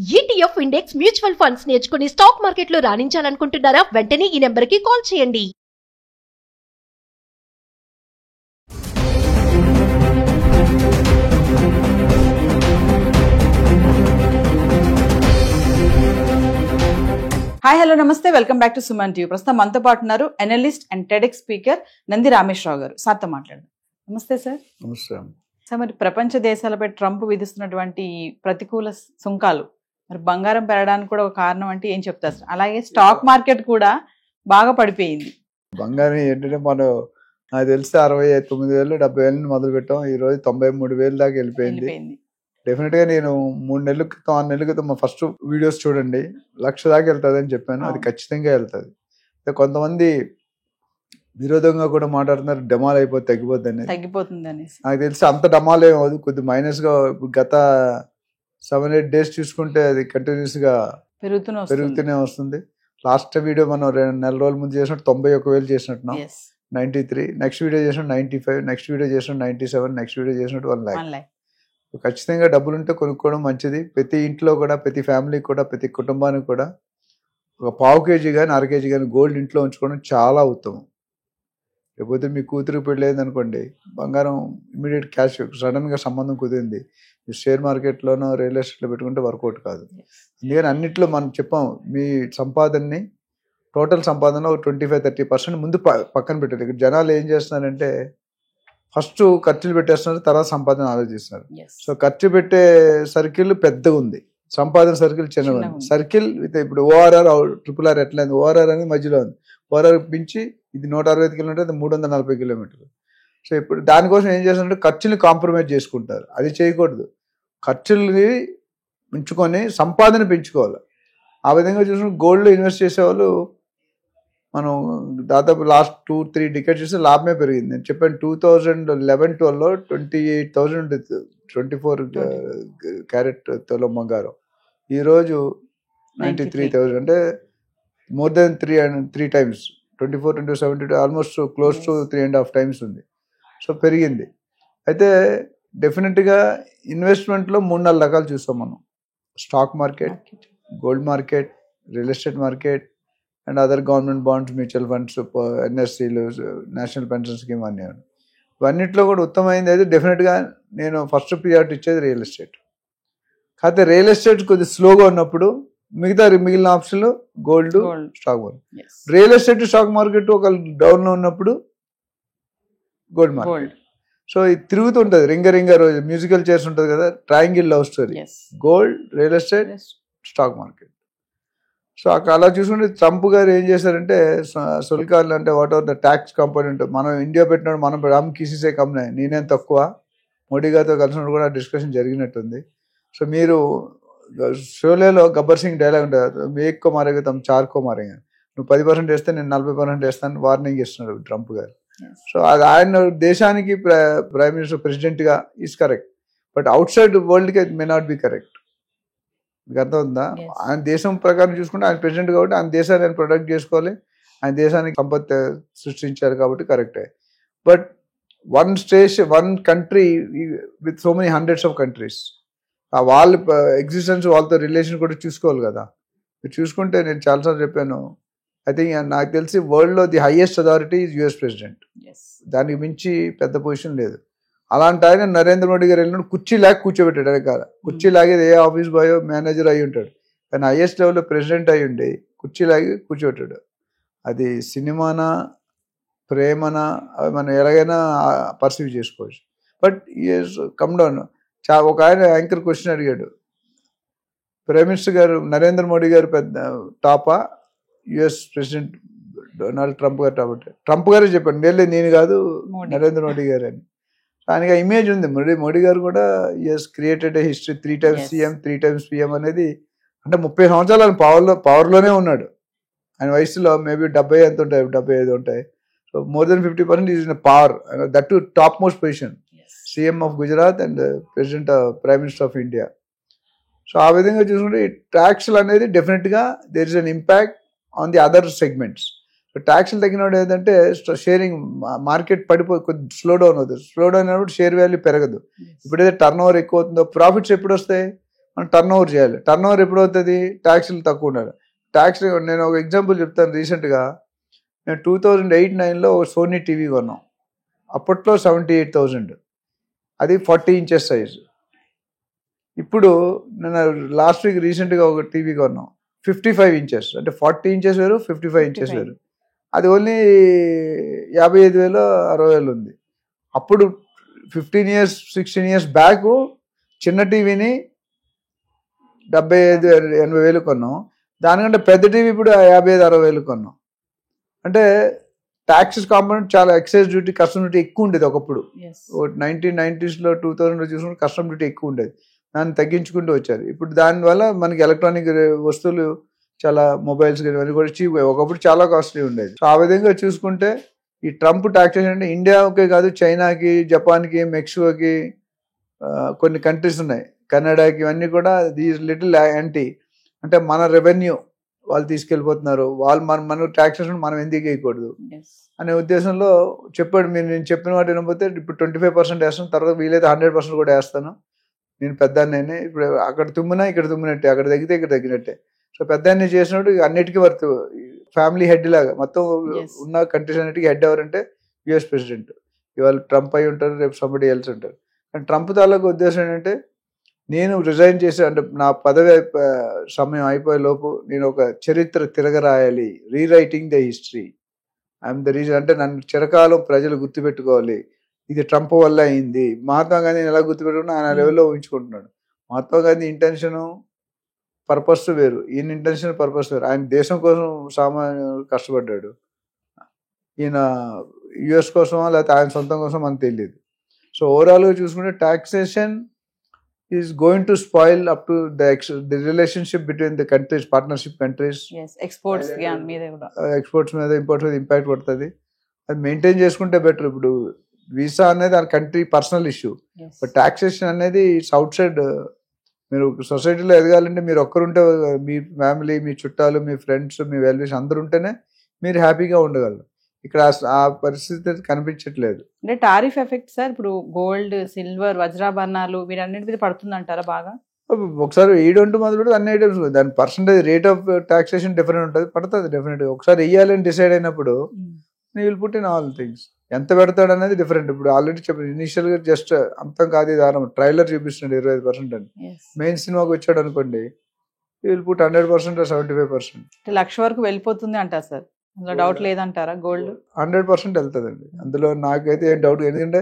ETF index mutual funds నేర్చుకుని stock మార్కెట్లో రాణించాలనుకుంటున్నారా? వెంటనే ఈ నెంబర్కి కాల్ చేయండి. హాయ్ హలో నమస్తే, welcome back to Suman TV. ప్రస్తుతం మనతో పాటు ఉన్నారు analyst and TEDx speaker Nandi Rameshwar Rao గారు. సార్తో మాట్లాడదాం. నమస్తే సార్. నమస్తే. సార్, మరి ప్రపంచ దేశాలపై ట్రంప్ విధిస్తున్నటువంటి ప్రతికూల సుంకాలు మరి బంగారం పెరగడానికి కూడా ఒక కారణం అంటే ఏం చెప్తారు సార్? అలాగే స్టాక్ మార్కెట్ కూడా బాగా పడిపోయింది. బంగారం ఏంటంటే మనం నాకు తెలిసి 69,000 70,000 మొదలు పెట్టాం. ఈ రోజు 93,000 దాకా వెళ్ళిపోయింది. డెఫినెట్ గా నేను 3 నెలల క్రితం 6 నెలల క్రితం మా ఫస్ట్ వీడియోస్ చూడండి, 1,00,000 దాకా వెళ్తుంది అని చెప్పాను. అది ఖచ్చితంగా వెళ్తుంది. కొంతమంది విరోధంగా కూడా మాట్లాడుతున్నారు, డమాల్ అయిపోతే తగ్గిపోతుంది అనేసి. నాకు తెలిసి అంత డమాల్ ఏమవుదు, కొద్ది మైనస్ గా గత 7-8 డేస్ చూసుకుంటే అది కంటిన్యూస్ గా పెరుగుతూనే వస్తుంది. లాస్ట్ వీడియో మనం 2 నెల రోజుల ముందు చేసినట్టు 91,000 చేసినట్టున్నాం, 93. నెక్స్ట్ వీడియో చేసినట్టు 95, నెక్స్ట్ వీడియో చేసినట్టు 97, నెక్స్ట్ వీడియో చేసినట్టు 1 lakh. ఖచ్చితంగా డబ్బులుంటే కొనుక్కోవడం మంచిది. ప్రతి ఇంట్లో కూడా, ప్రతి ఫ్యామిలీకి కూడా, ప్రతి కుటుంబానికి కూడా ఒక 1/4 kg కానీ 1/2 kg కానీ గోల్డ్ ఇంట్లో ఉంచుకోవడం చాలా ఉత్తమం. లేకపోతే మీ కూతురు పెళ్ళలేదు అనుకోండి, బంగారం ఇమీడియట్ క్యాష్ సడన్ గా సంబంధం కుదిరింది, షేర్ మార్కెట్లోనో రియల్ ఎస్టేట్లో పెట్టుకుంటే వర్కౌట్ కాదు. అందుకని అన్నింటిలో మనం చెప్పాం, మీ సంపాదనని టోటల్ సంపాదన 25-30% ముందు పక్కన పెట్టారు. ఇక్కడ జనాలు ఏం చేస్తున్నారంటే ఫస్ట్ ఖర్చులు పెట్టేస్తున్నారు, తర్వాత సంపాదన ఆలోచిస్తున్నారు. సో ఖర్చు పెట్టే సర్కిల్ పెద్దగా ఉంది, సంపాదన సర్కిల్ చిన్నగా ఉంది. సర్కిల్ ఇప్పుడు ORR RRR ఎట్లా ఉంది, ORR అనేది మధ్యలో ఉంది. ORR పెంచి ఇది 160 కిలోమీటర్, అది 340 కిలోమీటర్లు. సో ఇప్పుడు దానికోసం ఏం చేస్తారంటే ఖర్చుని కాంప్రమైజ్ చేసుకుంటారు. అది చేయకూడదు. ఖర్చుల్ని ఉంచుకొని సంపాదన పెంచుకోవాలి. ఆ విధంగా చూసుకుని గోల్డ్లో ఇన్వెస్ట్ చేసేవాళ్ళు మనం దాదాపు లాస్ట్ 2-3 డికెట్స్ చూస్తే లాభమే పెరిగింది. నేను చెప్పాను 2011-12లో 28,000 24 క్యారెట్ తులం బంగారం. ఈరోజు 93,000, అంటే more than 3 times. 24-72 almost close to 3.5 times ఉంది. సో పెరిగింది. అయితే డెఫినెట్గా ఇన్వెస్ట్మెంట్లో 3-4 రకాలు చూస్తాం మనం: stock market, gold market, real estate market and other government bonds, mutual funds, NSCలు, నేషనల్ పెన్షన్ స్కీమ్ అన్నీ. ఇవన్నిట్లో కూడా ఉత్తమమైనది అయితే డెఫినెట్గా నేను ఫస్ట్ ప్రియారిటీ ఇచ్చేది రియల్ ఎస్టేట్. కాకపోతే రియల్ ఎస్టేట్ కొద్దిగా స్లోగా ఉన్నప్పుడు మిగిలిన ఆప్షన్లు gold, stock market. Real estate, stock market ఒక డౌన్లో ఉన్నప్పుడు గోల్డ్ మార్కెట్. సో ఇది తిరుగుతుంటుంది, రింగ రోజు మ్యూజికల్ చైర్స్ ఉంటుంది కదా, triangle love story, gold, real estate, stock market. So అలా చూసుకుంటే ట్రంప్ గారు ఏం చేశారంటే సుల్కాలు అంటే what ever the tax component, మనం ఇండియా పెట్టినప్పుడు మనం రామ్ కిసిసే కమ్నే నేనేం తక్కువ, మోడీ గారితో కలిసినప్పుడు కూడా డిస్కషన్ జరిగినట్టుంది. సో మీరు షోలేలో గబ్బర్ సింగ్ డైలాగ్ ఉంటుంది, మేక్కో మారేగా తమ చార్కో మారేగా, నువ్వు 10% వేస్తే నేను 40% వేస్తాను వార్నింగ్ ఇస్తున్నాడు ట్రంప్ గారు. సో అది ఆయన దేశానికి ప్రైమ్ మినిస్టర్, ప్రెసిడెంట్గా is correct, but outside వరల్డ్కి మే నాట్ బి కరెక్ట్. మీకు అర్థం ఉందా? ఆయన దేశం ప్రకారం చూసుకుంటే ఆయన ప్రెసిడెంట్ కాబట్టి ఆయన దేశాన్ని ఆయన ప్రొటెక్ట్ చేసుకోవాలి, ఆయన దేశానికి సంపత్ సృష్టించారు కాబట్టి కరెక్టే. But one country with so many hundreds of countries, వాళ్ళ ఎగ్జిస్టెన్స్, వాళ్ళతో రిలేషన్ కూడా చూసుకోవాలి కదా. మీరు చూసుకుంటే నేను చాలాసార్లు చెప్పాను, ఐ థింక్ నాకు తెలిసి వరల్డ్లో the highest authority is US president. దానికి మించి పెద్ద పొజిషన్ లేదు. అలాంటి ఆయన నరేంద్ర మోడీ గారు వెళ్ళినప్పుడు కుర్చీ లాగి కూర్చోబెట్టాడు. వెనకాల కుర్చీ లాగేది ఏ ఆఫీస్ బాయో మేనేజర్ అయి ఉంటాడు, కానీ హైయెస్ట్ లెవెల్లో ప్రెసిడెంట్ అయి ఉండి కుర్చీ లాగి కూర్చోబెట్టాడు. అది సినిమానా ప్రేమనా మనం ఎలాగైనా పర్సీవ్ చేసుకోవచ్చు. But is come down. ఒక ఆయన యాంకర్ క్వశ్చన్ అడిగాడు, ప్రైమ్ మినిస్టర్ గారు నరేంద్ర మోడీ గారు పెద్ద టాపా, US ప్రెసిడెంట్ డొనాల్డ్ ట్రంప్ గారు టాప్? ట్రంప్ గారే చెప్పాడు, నేను కాదు నరేంద్ర మోడీ గారు అని. ఆయనకి ఇమేజ్ ఉంది. మోడీ గారు కూడా has created a history, 3 times CM 3 times PM అనేది. అంటే 30 సంవత్సరాలు ఆయన పవర్లోనే ఉన్నాడు. ఆయన వయసులో మేబీ 70 ఎంత ఉంటాయి, 75 ఉంటాయి. So more than 50% is in power, that to top most position, CM of Gujarat and president prime minister of India. So ఆ విధంగా చూసుకుంటే ఈ ట్యాక్స్లు అనేది డెఫినెట్గా there is an impact on the other segments. ట్యాక్స్లు తగ్గినప్పుడు ఏంటంటే షేరింగ్ మార్కెట్ పడిపోయి కొద్ది స్లో డౌన్ అవుతుంది. స్లో డౌన్ అయినప్పుడు షేర్ వాల్యూ పెరగదు. ఇప్పుడైతే టర్న్ ఓవర్ ఎక్కువ అవుతుందో ప్రాఫిట్స్ ఎప్పుడు వస్తాయి? మనం టర్న్ ఓవర్ చేయాలి. టర్న్ ఓవర్ ఎప్పుడు అవుతుంది? ట్యాక్స్లు తక్కువ ఉండాలి. ట్యాక్స్ నేను ఒక ఎగ్జాంపుల్ చెప్తాను. రీసెంట్గా నేను 2008-9లో సోనీ టీవీ కొన్నాం. అప్పట్లో 78,000, అది 40 inches సైజు. ఇప్పుడు నేను లాస్ట్ వీక్ రీసెంట్గా ఒక టీవీ కొన్నాం 55 inches, అంటే 40 inches వేరు, 55 inches వేరు. అది ఓన్లీ 55,000 60,000 ఉంది. అప్పుడు 15 years 16 years బ్యాక్ చిన్న టీవీని 75,000-80,000 కొన్నాం. దానికంటే పెద్ద టీవీ ఇప్పుడు 55,000-60,000 కొన్నాం. అంటే ట్యాక్సెస్ కాంపోనెంట్ చాలా, ఎక్సైజ్ డ్యూటీ, కస్టమ్ డ్యూటీ ఎక్కువ ఉండేది ఒకప్పుడు. 1990sలో 2000లో చూసుకుంటే కస్టమ్ డ్యూటీ ఎక్కువ ఉండేది. దాన్ని తగ్గించుకుంటూ వచ్చారు. ఇప్పుడు దానివల్ల మనకి ఎలక్ట్రానిక్ వస్తువులు చాలా, మొబైల్స్ ఇవన్నీ కూడా చీప్. ఒకప్పుడు చాలా కాస్ట్లీ ఉండేది. సో ఆ విధంగా చూసుకుంటే ఈ ట్రంప్ టాక్సేషన్ అంటే ఇండియాకే కాదు, చైనాకి, జపాన్కి, మెక్సికోకి, కొన్ని కంట్రీస్ ఉన్నాయి, కెనడాకి, ఇవన్నీ కూడా దీస్ లిటిల్ యాంటీ. అంటే మన రెవెన్యూ వాళ్ళు తీసుకెళ్ళిపోతున్నారు, వాళ్ళు మన ట్యాక్సేషన్ మనం ఎందుకు వేయకూడదు అనే ఉద్దేశంలో చెప్పాడు. నేను చెప్పిన వాటి వినకపోతే ఇప్పుడు 25% వేస్తాను, తర్వాత వీలైతే 100% కూడా వేస్తాను. నేను పెద్దాన్నే, ఇప్పుడు అక్కడ తుమ్మినా ఇక్కడ తుమ్మినట్టే, అక్కడ తగ్గితే ఇక్కడ తగ్గినట్టే. సో పెద్దాన్ని చేసినప్పుడు అన్నిటికీ వర్త్. ఫ్యామిలీ హెడ్ లాగా మొత్తం ఉన్న కంట్రీస్ అన్నిటికీ హెడ్ ఎవరంటే యుఎస్ ప్రెసిడెంట్. ఇవాళ ట్రంప్ అయి ఉంటారు, రేపు సంబడి ఎల్స్ ఉంటారు. కానీ ట్రంప్ తాలూకు ఉద్దేశం ఏంటంటే, నేను రిజైన్ చేసి, అంటే నా పదవి సమయం అయిపోయే లోపు నేను ఒక చరిత్ర తిరగరాయాలి, rewriting the history, I'm the reason. అంటే నన్ను చిరకాలం ప్రజలు గుర్తుపెట్టుకోవాలి, ఇది ట్రంప్ వల్ల అయింది. మహాత్మా గాంధీని ఎలా గుర్తుపెట్టుకున్నా ఆయన లెవెల్లో ఊహించుకుంటున్నాడు. మహాత్మా గాంధీ ఇంటెన్షన్ పర్పస్ వేరు, ఈయన ఇంటెన్షన్ పర్పస్ వేరు. ఆయన దేశం కోసం సామాన్య కష్టపడ్డాడు, ఈయన యుఎస్ కోసమా లేకపోతే ఆయన సొంతం కోసం మనకు తెలియదు. సో ఓవరాల్గా చూసుకుంటే taxation is going to spoil up to the relationship between the countries, partnership countries. Yes, exports మీద కూడా, ఎక్స్పోర్ట్స్ మీద, ఇంపోర్ట్స్ మీద ఇంపాక్ట్ పడుతుంది. అది మెయింటైన్ చేసుకుంటే బెటర్. ఇప్పుడు వీసా అనేది ఆ country personal issue, but taxation అనేది ఇట్స్ అవుట్ సైడ్. మీరు సొసైటీలో ఎదగాలంటే మీరు ఒక్కరుంటే, మీ ఫ్యామిలీ, మీ చుట్టాలు, మీ ఫ్రెండ్స్, మీ వెల్విష్ అందరు ఉంటేనే మీరు హ్యాపీగా ఉండగలరు. ఇక్కడ ఆ పరిస్థితి కనిపించట్లేదు. అంటే టారిఫ్ ఎఫెక్ట్ సార్, ఇప్పుడు గోల్డ్, సిల్వర్, వజ్రాభరణాలు వీరన్నిటి మీద పడుతుంది అంటారా బాగా? ఒకసారి వేయడంటూ మొదలు పెడితే అన్ని ఐటమ్స్ దాని percentage rate of taxation different ఉంటుంది, పడుతుంది డెఫినెట్గా. ఒకసారి వేయాలని డిసైడ్ అయినప్పుడు నీ will put in all things. ఎంత పెడతాడు అనేది డిఫరెంట్. ఇప్పుడు ఆల్రెడీ చెప్పాను ఇనిషియల్గా, జస్ట్ అంతం కాదు ఇది ఆరం, ట్రైలర్ చూపిస్తున్నాడు 25% అని. మెయిన్ సినిమాకి వచ్చాడు అనుకోండి, యూ విల్ పుట్ 100% 75%. లక్ష వరకు వెళ్ళిపోతుంది అంటారు సార్, అందులో డౌట్ లేదంటారా? గోల్డ్ 100% వెళ్తుందండి, అందులో నాకైతే ఏం డౌట్. ఎందుకంటే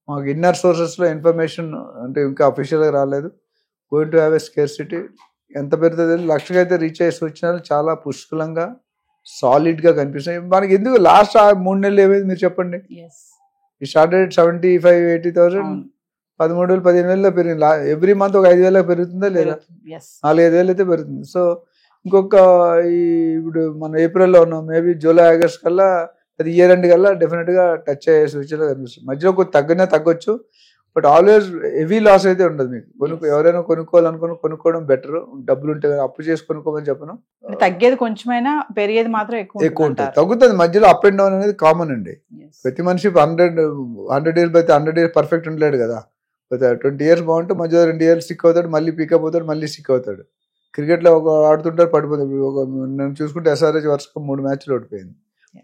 మాకు ఇన్నర్ సోర్సెస్లో ఇన్ఫర్మేషన్ అంటే ఇంకా అఫీషియల్గా రాలేదు. Going to have a scarcity. ఎంత పెరుగుతుంది? లక్షకైతే రీచ్ అయ్యే సూచనలు చాలా పుష్కలంగా, సాలిడ్గా కనిపిస్తాయి. మనకి ఎందుకు లాస్ట్ 3 నెలలు ఏమైంది మీరు చెప్పండి? ఈ స్టార్టెడ్ 75,000-80,000, 13,000-15,000 పెరిగింది. ఎవ్రీ మంత్ ఒక 5,000 పెరుగుతుందా లేదా? 4-5,000 అయితే పెరుగుతుంది. సో ఇంకొక ఇప్పుడు మనం ఏప్రిల్లో ఉన్నాం, మేబీ జూలై ఆగస్ట్ కల్లా, అది ఇయర్ ఎండ్ కల్లా డెఫినెట్గా టచ్ అయ్యే సూచనలు కనిపిస్తుంది. మధ్యలో కొంచెం తగ్గొచ్చు, బట్ ఆల్వేస్ హెవీ లాస్ అయితే ఉండదు మీకు. ఎవరైనా కొనుక్కోవడం బెటర్. డబ్బులు ఉంటే అప్పు చేసి కొనుక్కోమని చెప్పను. తగ్గేది కొంచెమైనా, పెరిగేది మాత్రం ఎక్కువ ఉంటుంది. తగ్గుతుంది మధ్యలో, అప్ అండ్ డౌన్ అనేది కామన్ అండి. ప్రతి మనిషి 100 years అయితే 100 years పర్ఫెక్ట్ ఉండలేడు కదా. 20 years బాగుంటే మధ్యలో 2 years సిక్ అవుతాడు, మళ్ళీ పికప్ అవుతాడు, మళ్ళీ సిక్ అవుతాడు. క్రికెట్లో ఒక ఆడుతుంటారు, పడిపోతాడు. నేను చూసుకుంటే SRH వరుసగా 3 మ్యాచ్లు ఓడిపోయింది.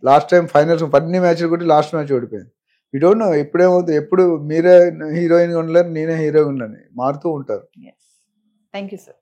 లాస్ట్ టైం ఫైనల్స్ అన్ని మ్యాచ్లు కొట్టి లాస్ట్ మ్యాచ్ ఓడిపోయింది. యూ డోంట్ నో ఎప్పుడేమవుతుంది. ఎప్పుడు మీరే హీరోయిన్గా ఉండలేరు, నేనే హీరోగా ఉండలేను, మారుతూ ఉంటారు. Thank you sir.